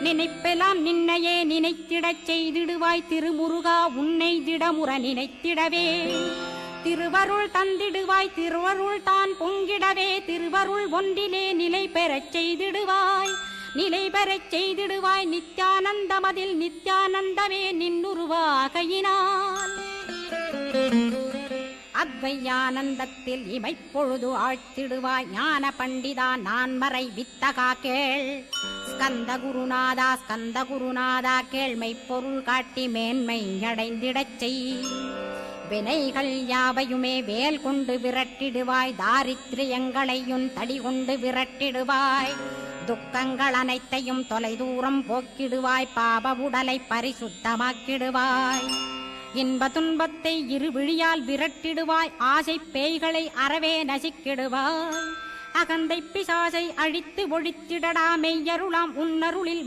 நினைப்பெல்லாம் நின்னையே நினைத்திடச் செய்திடுவாய் திருமுருகா உன்னை திடமுற நினைத்திடவே திருவருள் தந்திடுவாய் திருவருள் தான் பொங்கிடவே திருவருள் ஒன்றிலே நிலை பெறச் செய்திடுவாய் நிலை பெறச் செய்திடுவாய் நித்யானந்தமதில் நித்யானந்தமே நின்னுருவாகையினால் அத்வையானந்தத்தில் இமைப்பொழுது ஆழ்த்திடுவாய் ஞான பண்டிதா நான்மறை வித்தகா கேள் ஸ்கந்த குருநாதா கேள்மை பொருள் காட்டி மேன்மை அடைந்திடச் செய் வினைகள் யாவையுமே வேல் கொண்டு விரட்டிடுவாய் தாரித்ரியங்களையும் தடி கொண்டு விரட்டிடுவாய் துக்கங்கள் அனைத்தையும் தொலைதூரம் போக்கிடுவாய் பாப உடலை பரிசுத்தமாக்கிடுவாய் இன்ப துன்பத்தை இருவிழியால் விரட்டிடுவாய் ஆசை பேய்களை அறவே நசிக்கிடுவாய் அகந்தை பிசாசை அழித்து ஒழித்திடடா மெய்யருளாம் உன்னருளில்